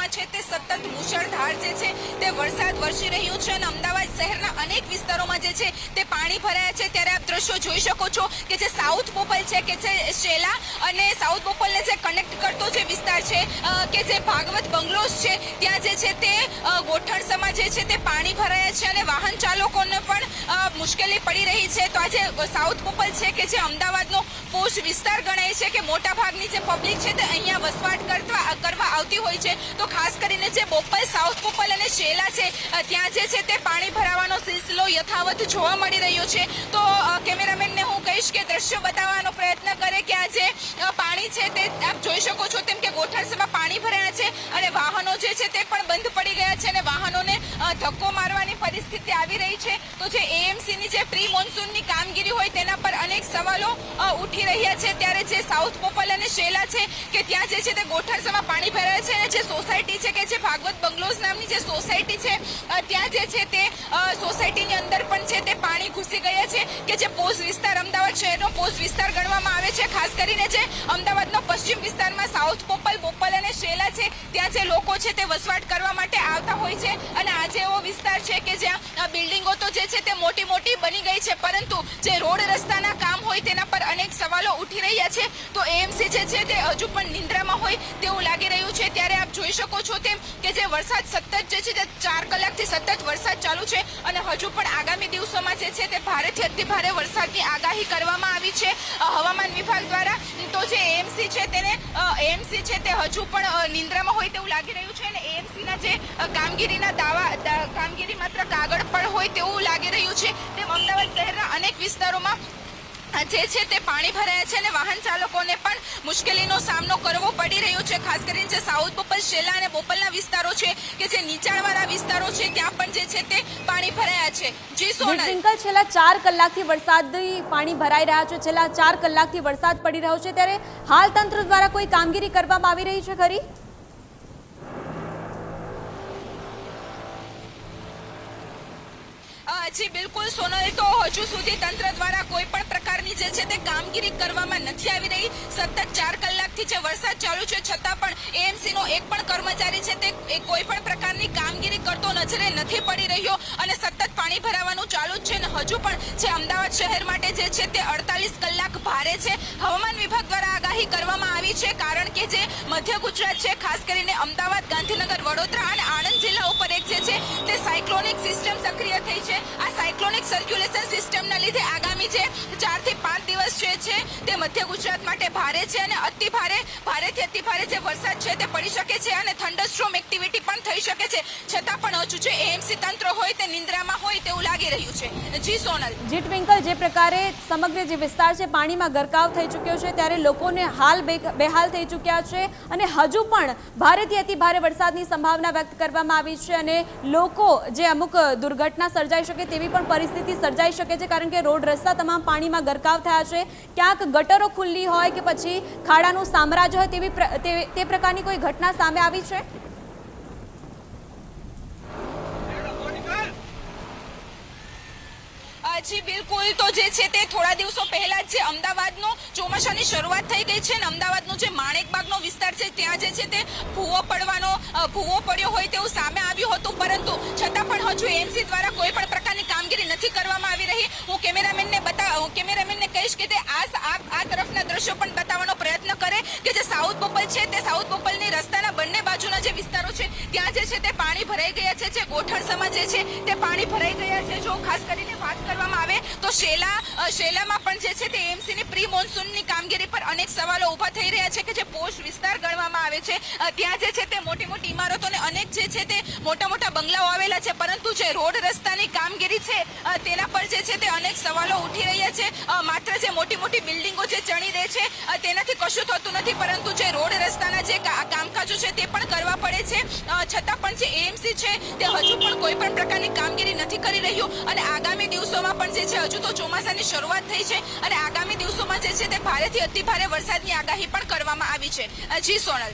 વિસ્તારોમાં છે તે સતત મુશળધાર જે છે તે વરસાદ વરસી રહ્યો છે અને અમદાવાદ શહેરના અનેક વિસ્તારોમાં જે છે તે પાણી ભરાયા છે। ત્યારે આપ દ્રશ્યો જોઈ શકો છો કે જે સાઉથ બોપલ છે કે જે શેલા અને સાઉથ બોપલને જે કનેક્ટ કરતો જે વિસ્તાર છે કે જે ભાગવત બંગલોઝ છે ત્યાં જે છે તે ગોઠણસમાં જે છે તે પાણી ભરાયા છે અને વાહન ચાલકોને પણ મુશ્કેલી પડી રહી છે। તો આજે સાઉથ બોપલ છે કે જે અમદાવાદનો પોશ વિસ્તાર ગણાય છે કે મોટા ભાગની જે પબ્લિક છે તે અહીંયા વસવાટ કરવા આવતી હોય છે। તો ખાસ કરીને જે બોપલ સાઉથ બોપલ અને શેલા છે ત્યાં જે છે તે પાણી ભરાવાનો સિલસિલો યથાવત જોવા મળી રહ્યો છે। તો કેમેરામેનને હું કહીશ કે દ્રશ્ય બતાવવાનો પ્રયત્ન કરે કે આ જે પાણી છે તે આપ જોઈ શકો છો તેમ કે ગોઠણસમાં પાણી ભરાયા છે અને વાહનો જે છે તે પણ બંધ પડી ગયા છે અને વાહનોને ધક્કો મારવાની પરિસ્થિતિ આવી રહી છે। તો જે એએમસીની જે પ્રી મોન્સૂનની કામગીરી હોય તેના પર અનેક સવાલો ઉઠી રહ્યા છે। ત્યારે જે સાઉથ બોપલ અને શેલા છે કે ત્યાં જે છે તે ગોઠણસમાં પાણી ભરાય છે અને જે સોસાયટી છે કે જે ભાગવત બંગલોઝ નામની જે સોસાયટી છે ત્યાં જે છે તે સોસાયટીની અંદર પણ છે તે પાણી ઘૂસી ગયા છે કે જે પોશ વિસ્તાર અમદાવાદ શહેરનો પોશ વિસ્તાર ગણવામાં આવે છે। ખાસ કરીને જે અમદાવાદનો પશ્ચિમ વિસ્તારમાં સાઉથ બોપલ બોપલ અને શેલા છે ત્યાં જે લોકો છે તે વસવાટ કરવા માટે આવતા હોય છે અને આજે એવો વિસ્તાર છે કે જ્યાં બિલ્ડિંગો તો જે છે તે મોટી મોટી બની ગઈ છે પરંતુ જે રોડ રસ્તાના કામ હોય તેના પર અનેક સવાલો ઉઠી રહ્યા છે। તો એએમસી જે છે તે હજુ પણ નિંદ્રામાં હોય તેવું લાગી રહ્યું છે। ત્યારે આપ જોઈ શકો છો તેમ કે જે વરસાદ સતત જે છે તે 4 કલાકથી સતત વરસાદ ચાલુ છે અને હજુ પણ આગામી દિવસોમાં જે છે તે ભારેથી અતિ ભારે વરસાદની આગાહી કરવામાં આવી છે હવામાન વિભાગ દ્વારા। તો જે એએમસી છે એએમસી છે તે હજુ પણ નિંદ્રામાં હોય તેવું લાગી રહ્યું છે અને એએમસીના જે કામગીરી માત્ર કાગળ પર હોય તેવું લાગી રહ્યું છે। તેમ અમદાવાદ શહેરના અનેક વિસ્તારોમાં જે છે તે પાણી ભરાયા છે અને વાહન ચાલકોને પણ મુશ્કેલીનો સામનો કરવો પડી રહ્યો છે। ખાસ કરીને જે સાઉથ બોપલ શેલા અને બોપલના વિસ્તારો છે કે જે નીચાણવાળા વિસ્તારો છે ત્યાં પણ જે છે તે પાણી ભરાયા છે। જી સોનલ, ટ્વિંકલ, છેલ્લા 4 કલાકથી વરસાદી પાણી ભરાઈ રહ્યા છે, છેલ્લા 4 કલાકથી વરસાદ પડી રહ્યો છે, ત્યારે હાલ તંત્ર દ્વારા કોઈ કામગીરી કરવામાં આવી રહી છે ખરી? જી બિલકુલ સોનલ, તો હજુ સુધી તંત્ર દ્વારા કોઈ પણ પ્રકારની જે છે તે કામગીરી કરવામાં નથી આવી રહી। સતત 4 કલાકથી જે વરસાદ ચાલુ છે છતાં પણ એએમસી નો એક પણ કર્મચારી છે તે કોઈ પણ પ્રકારની કામગીરી કરતો નજરે નથી પડી રહ્યો અને સતત પાણી ભરાવાનું ચાલુ જ છે અને હજુ પણ જે અમદાવાદ શહેર માટે જે છે તે 48 કલાક ભારે છે। હવામાન વિભાગ દ્વારા આગાહી કરવામાં આવી છે કારણ કે જે મધ્ય ગુજરાત છે, ખાસ કરીને અમદાવાદ, ગાંધીનગર, વડોદરા અને આણંદ જિલ્લા ઉપર એક જે છે તે સાયક્લોનિક સિસ્ટમ સક્રિય થઈ છે। આ સાયક્લોનિક સર્ક્યુલેશન સિસ્ટમના લીધે આગામી જે 4 થી 5 દિવસ છે તે મધ્ય ગુજરાત માટે ભારે છે અને ભારેથી અતિ ભારે જે વરસાદ છે તે પડી શકે છે અને થંડરસ્ટ્રોમ એક્ટિવિટી પણ થઈ શકે છે। છતાં પણ હજુ જે એએમસી તંત્ર હોય તે નિંદ્રામાં હોય તેવું લાગી રહ્યું છે। જી સોનલ, જી ટ્વિંકલ, જે પ્રકારે સમગ્ર જે વિસ્તાર છે પાણીમાં ગરકાવ થઈ ચૂક્યો છે ત્યારે લોકોને હાલ બેહાલ થઈ ચૂક્યા છે અને હજુ પણ ભારેથી અતિ ભારે વરસાદની સંભાવના વ્યક્ત કરવામાં આવી છે અને લોકો જે અમુક દુર્ઘટના સર્જાઈ શકે તેવી પણ પરિસ્થિતિ સર્જાઈ શકે છે કારણ કે રોડ રસ્તા તમામ પાણીમાં ગરકાવ થયા છે। ક્યાંક ગટરો ખુલ્લી હોય કે પછી ખાડાનું સામ્રાજ્ય હોય તે પ્રકારની કોઈ ઘટના સામે આવી છે? જી બિલકુલ, તો જે છે તે થોડા દિવસો પહેલા જે અમદાવાદનો ચોમાસાની શરૂઆત થઈ ગઈ છે અને અમદાવાદનો જે માણેકબાગનો વિસ્તાર છે ત્યાં જે છે તે ભૂવો પડ્યો હોય તેવું સામે આવ્યું હતું પરંતુ છતાં પણ હજુ એએમસી દ્વારા કોઈ પણ પ્રકારની કામગીરી નથી કરવામાં આવી રહી। હું કેમેરામેનને કહીશ કે તે આ તરફના દ્રશ્યો પણ બતાવવાનો પ્રયત્ન કરે કે જે સાઉથ બોપલ છે તે સાઉથ બોપલની રસ્તાના બંને બાજુના જે વિસ્તારો છે ત્યાં જે છે તે પાણી ભરાઈ ગયા છે। જે ગોઠણસમાં જે છે તે પાણી ભરાઈ ગયા છે। જો ખાસ કરીને વાત કરવામાં આવે તો શેલામાં પણ જે છે તે એએમસીની પ્રી મોન્સૂનની કામગીરી પર અનેક સવાલો ઊભા થઈ રહ્યા છે કે જે પોશ વિસ્તાર ગણવામાં આવે છે ત્યાં જે છે તે મોટી મોટી ઇમારતો અને અનેક જે છે તે મોટા મોટા બંગલાઓ આવેલા છે પરંતુ જે રોડ રસ્તાની કામગીરી છે તેના પર જે છે તે અનેક સવાલો ઉઠી રહ્યા છે। માત્ર જે મોટી મોટી બિલ્ડિંગો જે ચણી રહે છે તેનાથી કશું થતું નથી પરંતુ જે રોડ રસ્તાના જે કામકાજો છે તે પણ કરવા પડે છે। છતાં પણ જે એએમસી છે તે હજુ પણ કોઈ પણ પ્રકારની કામગીરી નથી કરી રહ્યું અને આગામી દિવસોમાં પણ જે છે હજુ તો ચોમાસાની શરૂઆત થઈ છે અને આગામી દિવસોમાં જે છે તે ભારેથી અતિ ભારે વરસાદની આગાહી પણ કરવામાં આવી છે। જી સોનલ,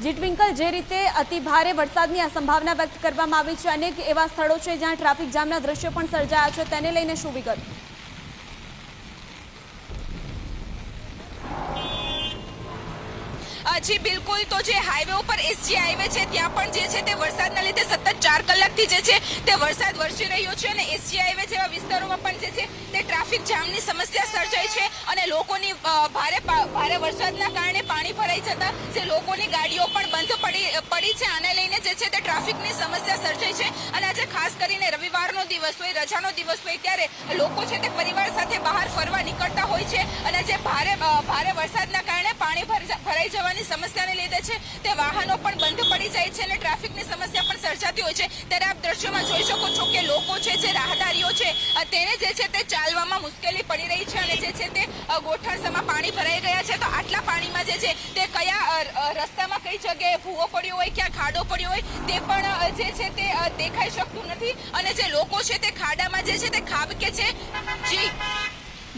જી ટ્વિંકલ, જે રીતે અતિ ભારે વરસાદની આ સંભાવના વ્યક્ત કરવામાં આવી છે, અનેક એવા સ્થળો છે જ્યાં ટ્રાફિક જામના દ્રશ્યો પણ સર્જાયા છે, તેને લઈને શું વિગત? જી બિલકુલ, તો જે હાઈવે ઉપર એસજી હાઈવે છે ત્યાં પણ જે છે તે વરસાદના લીધે સતત 4 કલાકથી જે છે તે વરસાદ વરસી રહ્યો છે અને એસજી હાઈવે જેવા વિસ્તારોમાં પણ જે છે તે ટ્રાફિક જામની સમસ્યા સર્જાઈ છે અને લોકોની ભારે વરસાદના કારણે પાણી ભરાઈ જતા જે લોકોની ગાડીઓ પણ બંધ પડી છે. આને લઈને જે છે તે ટ્રાફિકની સમસ્યા સર્જાઈ છે અને આજે ખાસ કરીને રવિવારનો દિવસ હોય, રજાનો દિવસ હોય ત્યારે લોકો છે તે પરિવાર સાથે બહાર ફરવા નીકળતા હોય છે અને જે ભારે વરસાદના કારણે પાણી ભરાઈ જવાની સમસ્યાને લીધે છે તે વાહનો પણ બંધ પડી જાય છે અને ટ્રાફિકની સમસ્યા પણ સર્જાતી હોય છે. ત્યારે આપ દ્રશ્યોમાં જોઈ શકો છો કે લોકો છે જે રાહદારીઓ છે તેને જે છે તે ચાલવામાં મુશ્કેલી પડી રહી છે અને જે છે તે ગોઠણસમાં પાણી ભરાઈ ગયા છે. તો આટલા પાણીમાં જે છે તે કયા રસ્તામાં કઈ જગ્યાએ ભૂવો પડ્યો હોય, ક્યાં ખાડો પડ્યો હોય તે પણ જે છે તે દેખાઈ શકતું નથી અને જે લોકો છે તે ખાડામાં જે છે તે ખાબકે છે.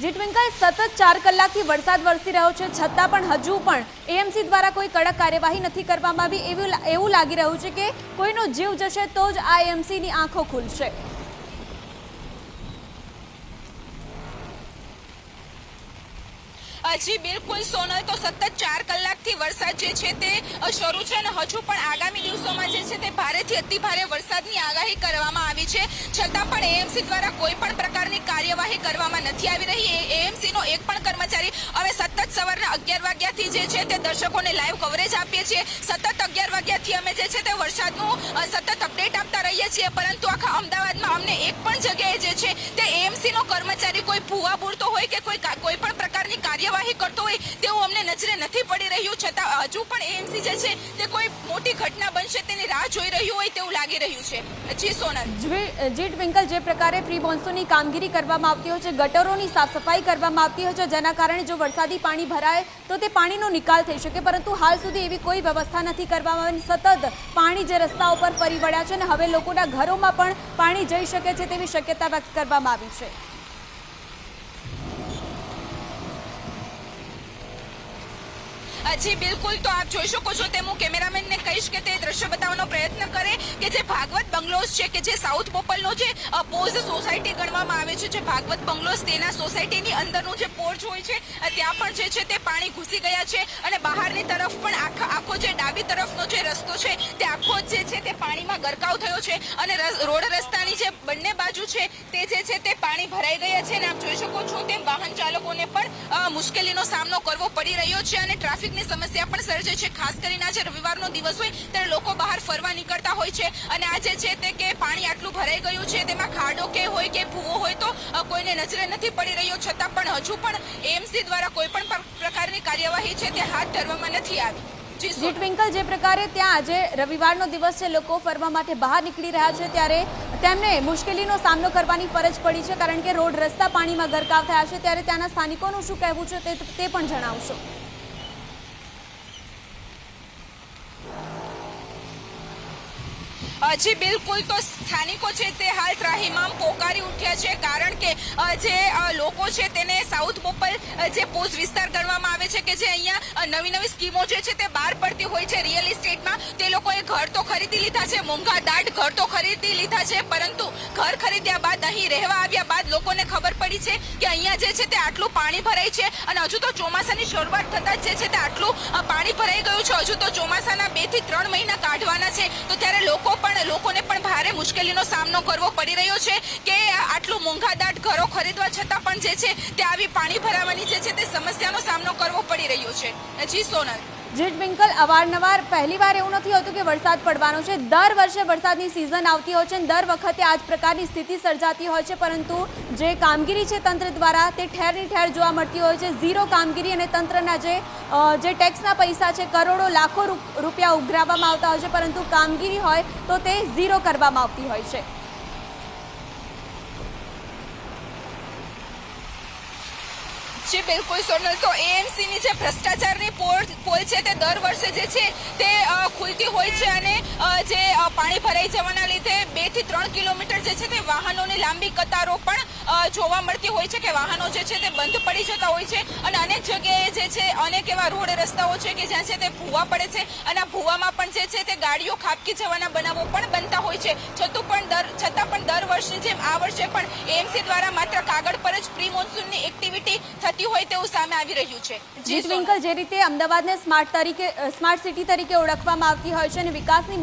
જી ટ્વિંકલ, સતત 4 કલાકથી વરસાદ વરસી રહ્યો છે છતાં પણ હજુ પણ એએમસી દ્વારા કોઈ કડક કાર્યવાહી નથી કરવામાં આવી. એવું લાગી રહ્યું છે કે કોઈનો જીવ જશે તો જ આ એએમસીની આંખો ખુલશે. જી બિલકુલ સોનલ, તો સતત 4 કલાકથી વરસાદ જે છે તે શરૂ છે અને હજુ પણ આગામી દિવસોમાં જે છે તે ભારેથી અતિ ભારે વરસાદની આગાહી કરવામાં આવી છે છતાં પણ એએમસી દ્વારા કોઈ પણ પ્રકારની કાર્યવાહી કરવામાં નથી આવી રહી. એએમસીનો એક પણ કર્મચારી હવે સતત સવારના 11 વાગ્યાથી જે છે તે દર્શકોને લાઈવ કવરેજ આપીએ છીએ. સતત 11 વાગ્યાથી અમે જે છે તે વરસાદનું સતત અપડેટ આપતા રહીએ છીએ પરંતુ આખા અમદાવાદમાં અમને એક પણ જગ્યાએ જે છે તે એએમસીનો કર્મચારી કોઈ ભૂવા બૂરતો હોય કે કોઈ પણ પ્રકારની કાર્યવાહી કરતો હોય તેવું અમને નજરે નથી પડી રહ્યું. છતાં હજુ પણ એએમસી જે છે તે કોઈ મોટી ઘટના બનશે તેની રાહ જોઈ રહ્યું હોય તેવું લાગી રહ્યું છે. જી સોનલ. જી ટ્વિંકલ, જે પ્રકારે પ્રી મોન્સૂનની કામગીરી કરવામાં આવતી હોય છે, ગટરોની સાફ સફાઈ કરવામાં આવતી હોય છે જેના કારણે જો વરસાદી પાણી ભરાય તો તે પાણીનો નિકાલ થઈ શકે, પરંતુ હાલ સુધી એવી કોઈ વ્યવસ્થા નથી કરવામાં આવી. સતત પાણી જે રસ્તા ઉપર ફરી વળ્યા છે અને હવે લોકોના ઘરોમાં પણ પાણી જઈ શકે છે તેવી શક્યતા વ્યક્ત કરવામાં આવી છે. જી બિલકુલ, તો આપ જોઈ શકો છો તેમ હું કેમેરામેનને કહીશ કે તે દ્રશ્ય બતાવવાનો પ્રયત્ન કરે કે જે ભાગવત બંગલોઝ છે કે જે સાઉથ બોપલનો જે પોઝ સોસાયટી ગણવામાં આવે છે, જે ભાગવત બંગલોઝ તેના સોસાયટીની અંદરનું જે પોર્ચ હોય છે ત્યાં પણ જે છે તે પાણી ઘૂસી ગયા છે અને બહારની તરફ પણ આખો જે ડાબી તરફનો જે રસ્તો છે તે આખો જે છે તે પાણીમાં ગરકાવ થયો છે અને રોડ રસ્તાની જે બંને બાજુ છે તે જે છે તે પાણી ભરાઈ ગયા છે અને આપ જોઈ શકો છો તેમ વાહન ચાલકોને પણ મુશ્કેલીનો સામનો કરવો પડી રહ્યો છે અને ટ્રાફિકની સમસ્યા પણ સર્જે છે. ખાસ કરીને આજે રવિવારનો દિવસ હોય ત્યારે લોકો બહાર ફરવા નીકળતા હોય છે અને આજે છે તે કે પાણી આટલું ભરાઈ ગયું છે તેમાં ખાડો કે હોય કે ભૂવો હોય તો કોઈને નજરે નથી પડી રહ્યો છતાં પણ હજુ પણ એએમસી દ્વારા કોઈ પણ પ્રકારની કાર્યવાહી છે તે હાથ ધરવામાં નથી આવી. જી ટ્વિંકલ, જે પ્રકારે ત્યાં આજે રવિવારનો દિવસ છે, લોકો ફરવા માટે બહાર નીકળી રહ્યા છે ત્યારે તેમને મુશ્કેલીનો સામનો કરવાની ફરજ પડી છે કારણ કે રોડ રસ્તા પાણીમાં ગરકાવ થયા છે. ત્યારે ત્યાંના સ્થાનિકોનું શું કહેવું છે તે પણ જણાવશો. જી બિલકુલ, તો સ્થાનિકો છે તે હાલ ત્રાહિમામ પોકારી ઉઠ્યા છે કારણ કે જે લોકો છે તેને સાઉથ બોપલ જે પોઝ વિસ્તાર ગણવામાં આવે છે કે જે અહીંયા નવી સ્કીમો જે છે તે બહાર પડતી હોય છે રિયલ એસ્ટેટમાં. તે લોકોએ ઘર તો ખરીદી લીધા છે, મોંઘા દાટ ઘર તો ખરીદી લીધા છે, પરંતુ ઘર ખરીદ્યા બાદ અહીં રહેવા આવ્યા બાદ લોકોને ખબર પડી છે કે અહીંયા જે છે તે આટલું પાણી ભરાય છે અને હજુ તો ચોમાસાની શરૂઆત થતાં જ જે છે તે આટલું પાણી ભરાઈ ગયું છે. હજુ તો ચોમાસાના 2 થી 3 મહિના કાઢવાના છે તો ત્યારે લોકોને પણ ભારે મુશ્કેલીનો સામનો કરવો પડી રહ્યો છે કે આટલું મોંઘાદાટ ઘરો ખરીદવા છતાં પણ જે છે તે આવી પાણી ભરાવાની જે છે તે સમસ્યાનો સામનો કરવો પડી રહ્યો છે. જી સોનલ. જી ટ્વિંકલ, અવારનવાર પહેલીવાર એવું નથી હોતું કે વરસાદ પડવાનો છે. દર વર્ષે વરસાદની સિઝન આવતી હોય છે અને દર વખતે આ જ પ્રકારની સ્થિતિ સર્જાતી હોય છે, પરંતુ જે કામગીરી છે તંત્ર દ્વારા તે ઠેરની ઠેર જોવા મળતી હોય છે. ઝીરો કામગીરી અને તંત્રના જે ટેક્સના પૈસા છે, કરોડો લાખો રૂપિયા ઉઘરાવવામાં આવતા હોય છે, પરંતુ કામગીરી હોય તો તે ઝીરો કરવામાં આવતી હોય છે. જી બિલકુલ સોનલ, તો એએમસીની જે ભ્રષ્ટાચારની પોલ છે તે દર વર્ષે જે છે તે ખુલતી હોય છે અને જે પાણી ભરાઈ જવાના લીધે 2 થી 3 કિલોમીટર જે છે તે વાહનોની લાંબી કતારો પણ જોવા મળતી હોય છે કે વાહનો જે છે તે બંધ પડી જતા હોય છે અને અનેક જગ્યાએ જે છે અનેક એવા રોડ રસ્તાઓ છે કે જ્યાં છે તે ભૂવા પડે છે અને આ ભૂવામાં પણ જે છે તે ગાડીઓ ખાબકી જવાના બનાવો પણ બનતા હોય છે. છતાં પણ દર વર્ષની જેમ આ વર્ષે પણ એએમસી દ્વારા માત્ર કાગળ પર જ પ્રી મોન્સૂનની એક્ટિવિટી થતી હોય તેવું સામે આવી રહ્યું છે. જી ટ્વિંકલ, જે રીતે અમદાવાદને સ્માર્ટ સિટી તરીકે ઓળખવામાં આવતી હોય છે અને વિકાસની